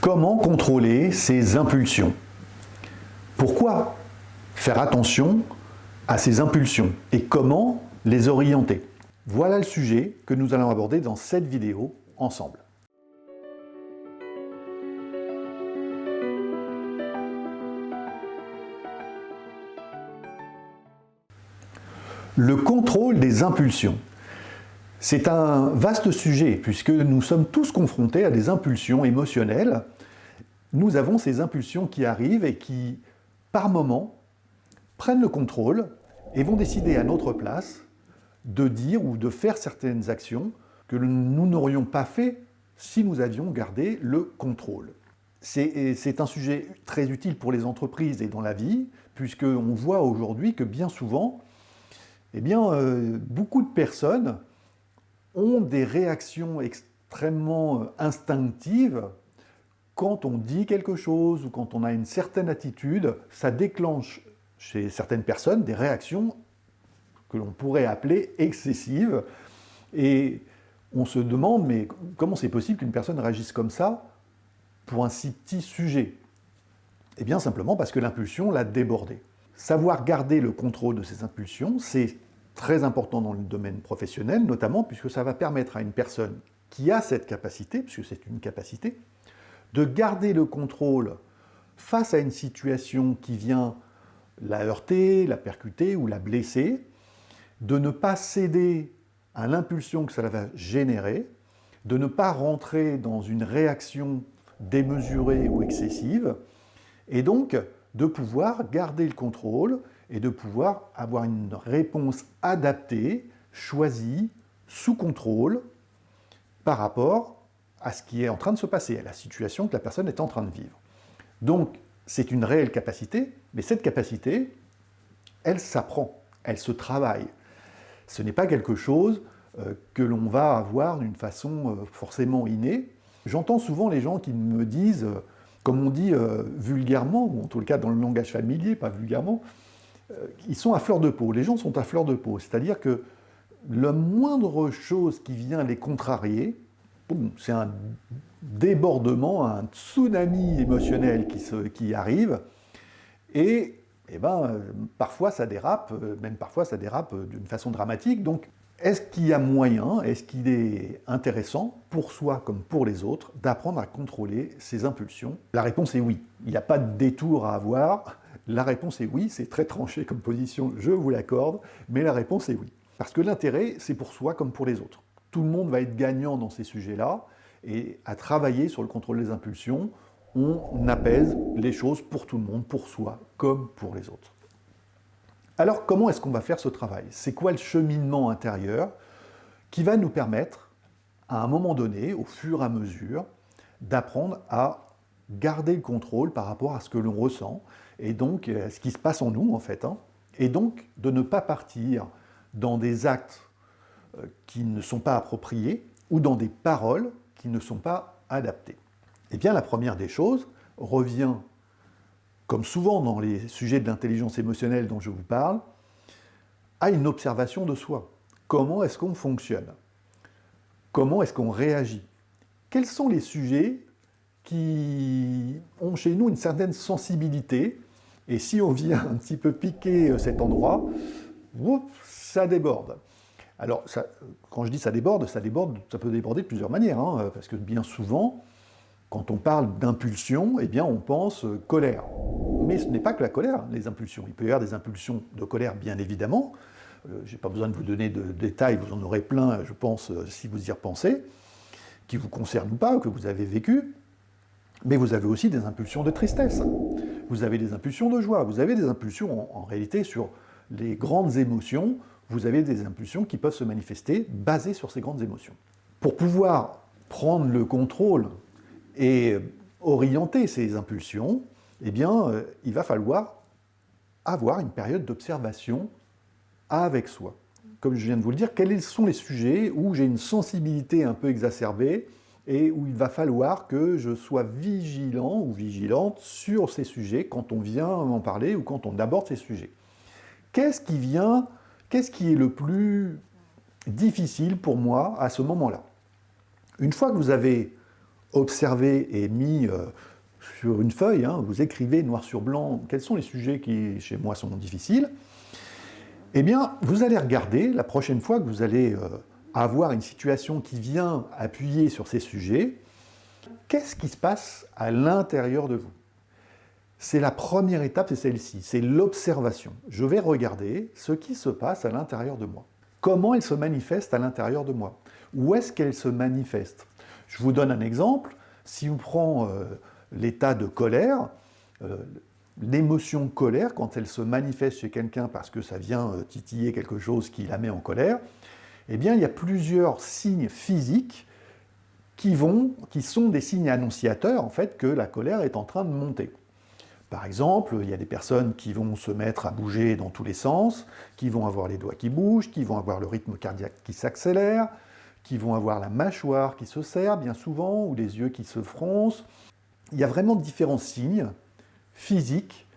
Comment contrôler ses impulsions? Pourquoi faire attention à ces impulsions et comment les orienter? Voilà le sujet que nous allons aborder dans cette vidéo ensemble. Le contrôle des impulsions. C'est un vaste sujet puisque nous sommes tous confrontés à des impulsions émotionnelles. Nous avons ces impulsions qui arrivent et qui, par moment, prennent le contrôle et vont décider à notre place de dire ou de faire certaines actions que nous n'aurions pas fait si nous avions gardé le contrôle. C'est un sujet très utile pour les entreprises et dans la vie, puisqu'on voit aujourd'hui que bien souvent, beaucoup de personnes ont des réactions extrêmement instinctives quand on dit quelque chose ou quand on a une certaine attitude. Ça déclenche chez certaines personnes des réactions que l'on pourrait appeler excessives. Et on se demande, mais comment c'est possible qu'une personne réagisse comme ça pour un si petit sujet? Eh bien simplement parce que l'impulsion l'a débordé. Savoir garder le contrôle de ses impulsions, c'est très important dans le domaine professionnel, notamment puisque ça va permettre à une personne qui a cette capacité, puisque c'est une capacité, de garder le contrôle face à une situation qui vient la heurter, la percuter ou la blesser, de ne pas céder à l'impulsion que ça va générer, de ne pas rentrer dans une réaction démesurée ou excessive, et donc de pouvoir garder le contrôle et de pouvoir avoir une réponse adaptée, choisie, sous contrôle, par rapport à ce qui est en train de se passer, à la situation que la personne est en train de vivre. Donc, c'est une réelle capacité, mais cette capacité, elle s'apprend, elle se travaille. Ce n'est pas quelque chose que l'on va avoir d'une façon forcément innée. J'entends souvent les gens qui me disent, comme on dit vulgairement, ou en tout cas dans le langage familier, pas vulgairement, ils sont à fleur de peau, les gens sont à fleur de peau, c'est-à-dire que la moindre chose qui vient les contrarier, c'est un débordement, un tsunami émotionnel qui arrive, et parfois ça dérape, même parfois ça dérape d'une façon dramatique. Donc est-ce qu'il y a moyen, est-ce qu'il est intéressant, pour soi comme pour les autres, d'apprendre à contrôler ses impulsions? La réponse est oui. Il n'y a pas de détour à avoir. La réponse est oui, c'est très tranché comme position, je vous l'accorde, mais la réponse est oui. Parce que l'intérêt, c'est pour soi comme pour les autres. Tout le monde va être gagnant dans ces sujets-là, et à travailler sur le contrôle des impulsions, on apaise les choses pour tout le monde, pour soi comme pour les autres. Alors comment est-ce qu'on va faire ce travail? C'est quoi le cheminement intérieur qui va nous permettre, à un moment donné, au fur et à mesure, d'apprendre à garder le contrôle par rapport à ce que l'on ressent, et donc ce qui se passe en nous en fait, et donc de ne pas partir dans des actes qui ne sont pas appropriés, ou dans des paroles qui ne sont pas adaptées. Eh bien la première des choses revient, comme souvent dans les sujets de l'intelligence émotionnelle dont je vous parle, à une observation de soi. Comment est-ce qu'on fonctionne? Comment est-ce qu'on réagit? Quels sont les sujets qui ont chez nous une certaine sensibilité, et si on vient un petit peu piquer cet endroit, ça déborde. Alors, quand je dis ça déborde, ça peut déborder de plusieurs manières, parce que bien souvent, quand on parle d'impulsion, eh bien on pense colère. Mais ce n'est pas que la colère, les impulsions. Il peut y avoir des impulsions de colère, bien évidemment. Je n'ai pas besoin de vous donner de détails, vous en aurez plein, je pense, si vous y repensez, qui vous concernent ou pas, que vous avez vécu. Mais vous avez aussi des impulsions de tristesse. Vous avez des impulsions de joie. Vous avez des impulsions, en réalité, sur les grandes émotions. Vous avez des impulsions qui peuvent se manifester basées sur ces grandes émotions. Pour pouvoir prendre le contrôle et orienter ces impulsions, eh bien, il va falloir avoir une période d'observation avec soi. Comme je viens de vous le dire, quels sont les sujets où j'ai une sensibilité un peu exacerbée et où il va falloir que je sois vigilant ou vigilante sur ces sujets quand on vient m'en parler ou quand on aborde ces sujets. Qu'est-ce qui est le plus difficile pour moi à ce moment-là? Une fois que vous avez observé et mis sur une feuille, hein, vous écrivez noir sur blanc quels sont les sujets qui, chez moi, sont difficiles, eh bien, vous allez regarder la prochaine fois que vous allez avoir une situation qui vient appuyer sur ces sujets, qu'est-ce qui se passe à l'intérieur de vous? C'est la première étape, c'est celle-ci, c'est l'observation. Je vais regarder ce qui se passe à l'intérieur de moi. Comment elle se manifeste à l'intérieur de moi? Où est-ce qu'elle se manifeste? Je vous donne un exemple. Si on prend l'état de colère, l'émotion colère, quand elle se manifeste chez quelqu'un parce que ça vient titiller quelque chose qui la met en colère, eh bien, il y a plusieurs signes physiques qui sont des signes annonciateurs, en fait, que la colère est en train de monter. Par exemple, il y a des personnes qui vont se mettre à bouger dans tous les sens, qui vont avoir les doigts qui bougent, qui vont avoir le rythme cardiaque qui s'accélère, qui vont avoir la mâchoire qui se serre bien souvent, ou les yeux qui se froncent. Il y a vraiment différents signes physiques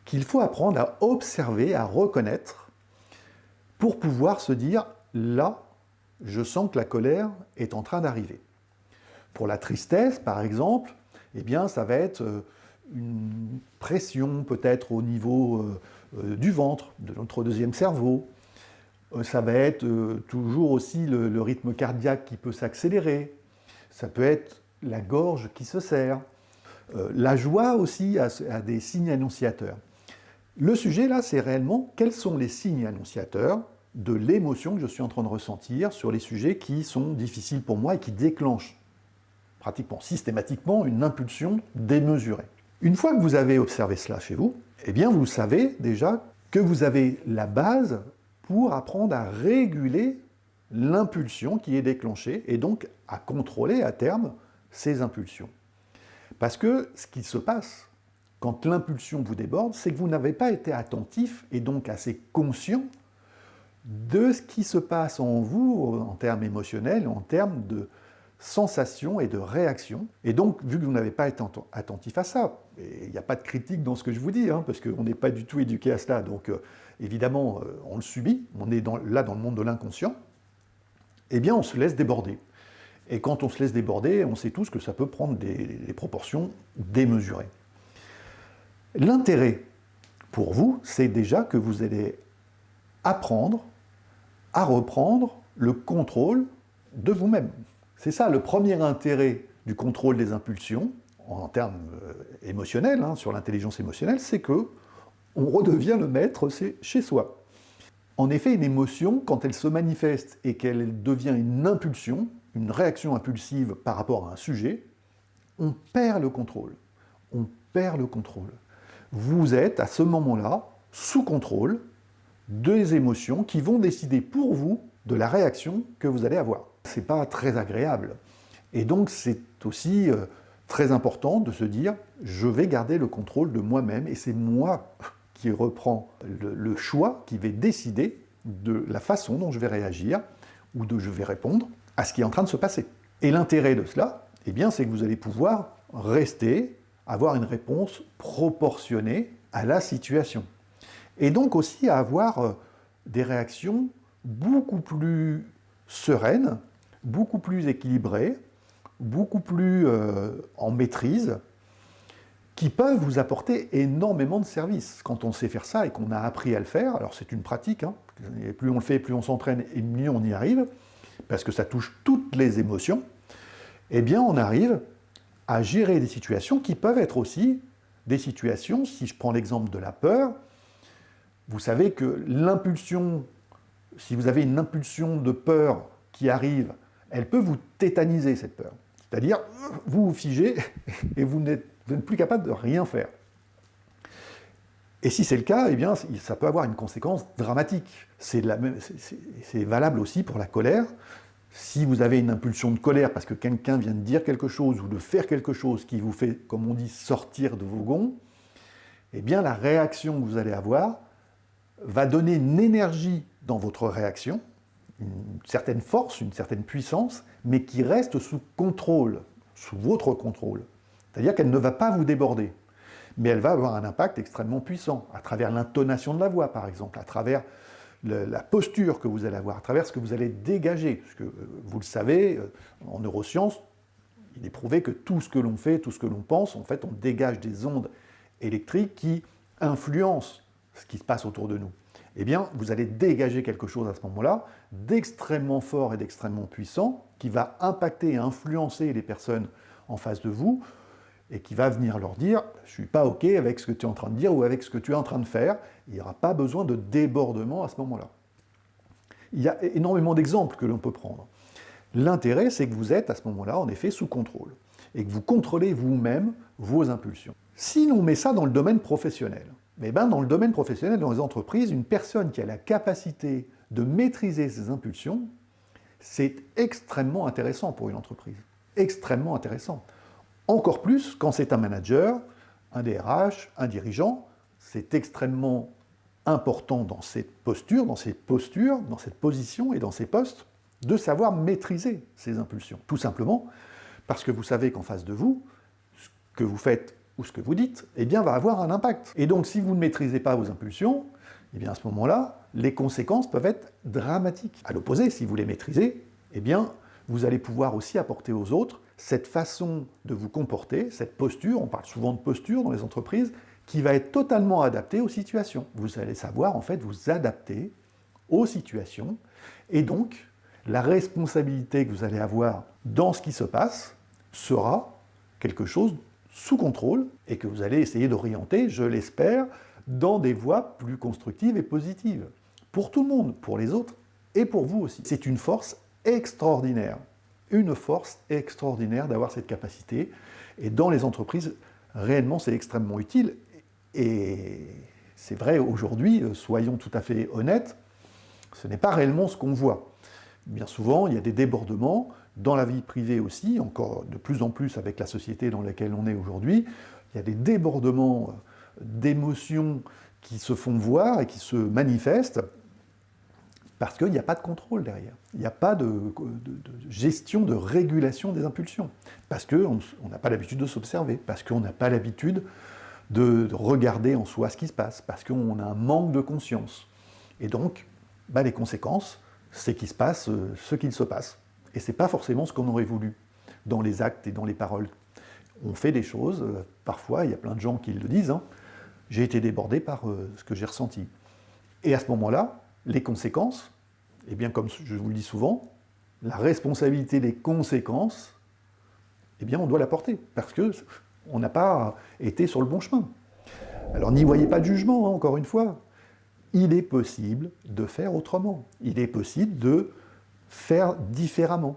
qu'il faut apprendre à observer, à reconnaître, pour pouvoir se dire, là, je sens que la colère est en train d'arriver. Pour la tristesse, par exemple, eh bien, ça va être une pression peut-être au niveau du ventre, de notre deuxième cerveau. Ça va être toujours aussi le rythme cardiaque qui peut s'accélérer. Ça peut être la gorge qui se serre. La joie aussi a des signes annonciateurs. Le sujet là, c'est réellement quels sont les signes annonciateurs de l'émotion que je suis en train de ressentir sur les sujets qui sont difficiles pour moi et qui déclenchent pratiquement systématiquement une impulsion démesurée. Une fois que vous avez observé cela chez vous, eh bien vous savez déjà que vous avez la base pour apprendre à réguler l'impulsion qui est déclenchée et donc à contrôler à terme ces impulsions. Parce que ce qui se passe quand l'impulsion vous déborde, c'est que vous n'avez pas été attentif et donc assez conscient de ce qui se passe en vous en termes émotionnels, en termes de sensations et de réactions. Et donc, vu que vous n'avez pas été attentif à ça, et il n'y a pas de critique dans ce que je vous dis, hein, parce qu'on n'est pas du tout éduqué à cela, donc évidemment, on le subit, on est là dans le monde de l'inconscient, eh bien, on se laisse déborder. Et quand on se laisse déborder, on sait tous que ça peut prendre des proportions démesurées. L'intérêt pour vous, c'est déjà que vous allez apprendre à reprendre le contrôle de vous-même. C'est ça le premier intérêt du contrôle des impulsions, en termes émotionnels, hein, sur l'intelligence émotionnelle, c'est que on redevient le maître chez soi. En effet, une émotion, quand elle se manifeste et qu'elle devient une impulsion, une réaction impulsive par rapport à un sujet, on perd le contrôle. On perd le contrôle. Vous êtes à ce moment-là sous contrôle des émotions qui vont décider pour vous de la réaction que vous allez avoir. C'est pas très agréable. Et donc c'est aussi très important de se dire je vais garder le contrôle de moi-même et c'est moi qui reprends le choix, qui vais décider de la façon dont je vais réagir ou dont je vais répondre à ce qui est en train de se passer. Et l'intérêt de cela, eh bien, c'est que vous allez pouvoir rester, avoir une réponse proportionnée à la situation. Et donc aussi à avoir des réactions beaucoup plus sereines, beaucoup plus équilibrées, beaucoup plus en maîtrise, qui peuvent vous apporter énormément de services. Quand on sait faire ça et qu'on a appris à le faire, alors c'est une pratique, hein, et plus on le fait, plus on s'entraîne et mieux on y arrive, parce que ça touche toutes les émotions, eh bien on arrive à gérer des situations qui peuvent être aussi des situations, si je prends l'exemple de la peur, vous savez que l'impulsion, si vous avez une impulsion de peur qui arrive, elle peut vous tétaniser cette peur. C'est-à-dire, vous vous figez et vous n'êtes plus capable de rien faire. Et si c'est le cas, eh bien, ça peut avoir une conséquence dramatique. C'est valable aussi pour la colère. Si vous avez une impulsion de colère parce que quelqu'un vient de dire quelque chose ou de faire quelque chose qui vous fait, comme on dit, sortir de vos gonds, eh bien, la réaction que vous allez avoir va donner une énergie dans votre réaction, une certaine force, une certaine puissance, mais qui reste sous contrôle, sous votre contrôle. C'est-à-dire qu'elle ne va pas vous déborder, mais elle va avoir un impact extrêmement puissant, à travers l'intonation de la voix, par exemple, à travers la posture que vous allez avoir, à travers ce que vous allez dégager. Parce que vous le savez, en neurosciences, Il est prouvé que tout ce que l'on fait, tout ce que l'on pense, en fait, on dégage des ondes électriques qui influencent ce qui se passe autour de nous. Eh bien, vous allez dégager quelque chose à ce moment-là d'extrêmement fort et d'extrêmement puissant qui va impacter et influencer les personnes en face de vous et qui va venir leur dire « je ne suis pas OK avec ce que tu es en train de dire ou avec ce que tu es en train de faire ». Il n'y aura pas besoin de débordement à ce moment-là. Il y a énormément d'exemples que l'on peut prendre. L'intérêt, c'est que vous êtes à ce moment-là, en effet, sous contrôle et que vous contrôlez vous-même vos impulsions. Si l'on met ça dans le domaine professionnel, eh bien, dans le domaine professionnel, dans les entreprises, une personne qui a la capacité de maîtriser ses impulsions, c'est extrêmement intéressant pour une entreprise. Extrêmement intéressant. Encore plus quand c'est un manager, un DRH, un dirigeant, c'est extrêmement important dans cette posture, dans cette position et dans ces postes, de savoir maîtriser ses impulsions. Tout simplement parce que vous savez qu'en face de vous, ce que vous faites ou ce que vous dites, eh bien, va avoir un impact. Et donc, si vous ne maîtrisez pas vos impulsions, eh bien, à ce moment-là, les conséquences peuvent être dramatiques. À l'opposé, si vous les maîtrisez, eh bien, vous allez pouvoir aussi apporter aux autres cette façon de vous comporter, cette posture, on parle souvent de posture dans les entreprises, qui va être totalement adaptée aux situations. Vous allez savoir, en fait, vous adapter aux situations, et donc, la responsabilité que vous allez avoir dans ce qui se passe sera quelque chose sous contrôle et que vous allez essayer d'orienter, je l'espère, dans des voies plus constructives et positives. Pour tout le monde, pour les autres et pour vous aussi. C'est une force extraordinaire d'avoir cette capacité. Et dans les entreprises, réellement, c'est extrêmement utile. Et c'est vrai aujourd'hui, soyons tout à fait honnêtes, ce n'est pas réellement ce qu'on voit. Bien souvent, il y a des débordements, dans la vie privée aussi, encore de plus en plus avec la société dans laquelle on est aujourd'hui, il y a des débordements d'émotions qui se font voir et qui se manifestent parce qu'il n'y a pas de contrôle derrière. Il n'y a pas de gestion, de régulation des impulsions. Parce qu'on n'a pas l'habitude de s'observer, parce qu'on n'a pas l'habitude de regarder en soi ce qui se passe, parce qu'on a un manque de conscience. Et donc, les conséquences, c'est qu'il se passe ce qu'il se passe. Et ce n'est pas forcément ce qu'on aurait voulu dans les actes et dans les paroles. On fait des choses, parfois, il y a plein de gens qui le disent, j'ai été débordé par ce que j'ai ressenti. Et à ce moment-là, les conséquences, eh bien, comme je vous le dis souvent, la responsabilité des conséquences, eh bien, on doit la porter, parce qu'on n'a pas été sur le bon chemin. Alors, n'y voyez pas de jugement, encore une fois. Il est possible de faire autrement. Il est possible de faire différemment.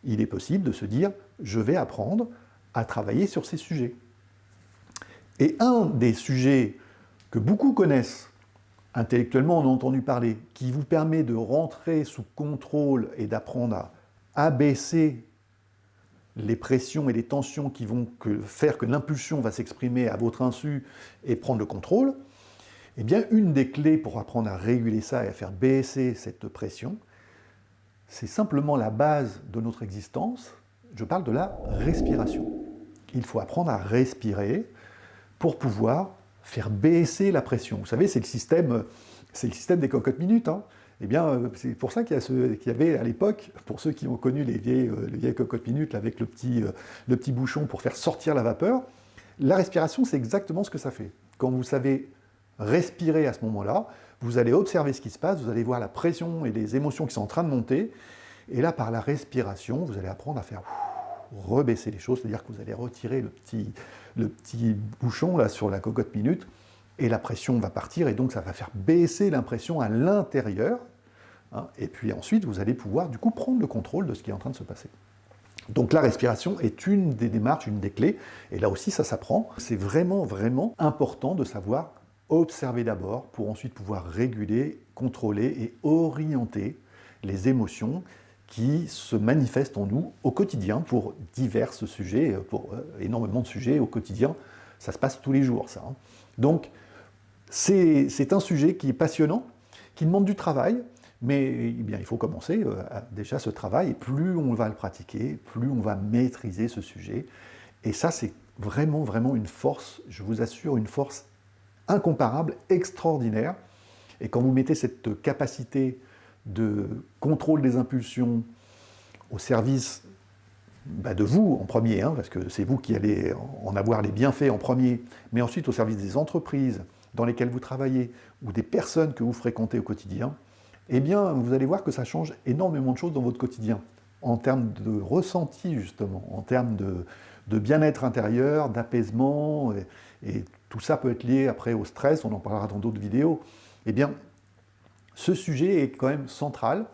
Il est possible de se dire, je vais apprendre à travailler sur ces sujets. Et un des sujets que beaucoup connaissent, intellectuellement on a entendu parler, qui vous permet de rentrer sous contrôle et d'apprendre à abaisser les pressions et les tensions qui vont faire que l'impulsion va s'exprimer à votre insu et prendre le contrôle, eh bien, une des clés pour apprendre à réguler ça et à faire baisser cette pression, c'est simplement la base de notre existence. Je parle de la respiration. Il faut apprendre à respirer pour pouvoir faire baisser la pression. Vous savez, c'est le système des cocottes minutes. Eh bien, c'est pour ça qu'il y avait à l'époque, pour ceux qui ont connu les vieilles cocottes minutes avec le petit bouchon pour faire sortir la vapeur, la respiration, c'est exactement ce que ça fait. Quand vous savez respirer à ce moment-là, vous allez observer ce qui se passe, vous allez voir la pression et les émotions qui sont en train de monter, et là, par la respiration, vous allez apprendre à faire rebaisser les choses, c'est-à-dire que vous allez retirer le petit bouchon là sur la cocotte minute, et la pression va partir, et donc ça va faire baisser l'impression à l'intérieur, et puis ensuite, vous allez pouvoir du coup prendre le contrôle de ce qui est en train de se passer. Donc la respiration est une des démarches, une des clés, et là aussi ça s'apprend. C'est vraiment, vraiment important de savoir observer d'abord pour ensuite pouvoir réguler, contrôler et orienter les émotions qui se manifestent en nous au quotidien pour divers sujets, pour énormément de sujets au quotidien. Ça se passe tous les jours, ça. Donc c'est un sujet qui est passionnant, qui demande du travail, mais il faut commencer déjà ce travail, et plus on va le pratiquer, plus on va maîtriser ce sujet. Et ça, c'est vraiment, vraiment une force, je vous assure, une force incomparable, extraordinaire. Et quand vous mettez cette capacité de contrôle des impulsions au service de vous en premier, hein, parce que c'est vous qui allez en avoir les bienfaits en premier, mais ensuite au service des entreprises dans lesquelles vous travaillez ou des personnes que vous fréquentez au quotidien, eh bien, vous allez voir que ça change énormément de choses dans votre quotidien, en termes de ressenti justement, en termes de bien-être intérieur, d'apaisement, et tout ça peut être lié après au stress, on en parlera dans d'autres vidéos. Eh bien, ce sujet est quand même central,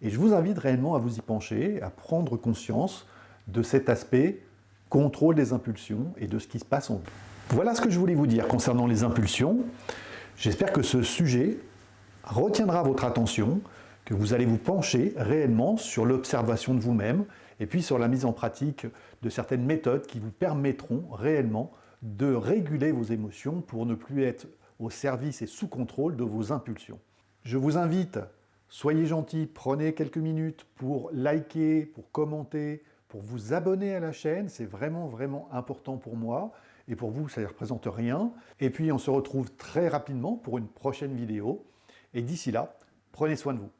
et je vous invite réellement à vous y pencher, à prendre conscience de cet aspect contrôle des impulsions et de ce qui se passe en vous. Voilà ce que je voulais vous dire concernant les impulsions. J'espère que ce sujet retiendra votre attention, que vous allez vous pencher réellement sur l'observation de vous-même et puis sur la mise en pratique de certaines méthodes qui vous permettront réellement de réguler vos émotions pour ne plus être au service et sous contrôle de vos impulsions. Je vous invite, soyez gentils, prenez quelques minutes pour liker, pour commenter, pour vous abonner à la chaîne, c'est vraiment important pour moi. Et pour vous, ça ne représente rien. Et puis, on se retrouve très rapidement pour une prochaine vidéo. Et d'ici là, prenez soin de vous.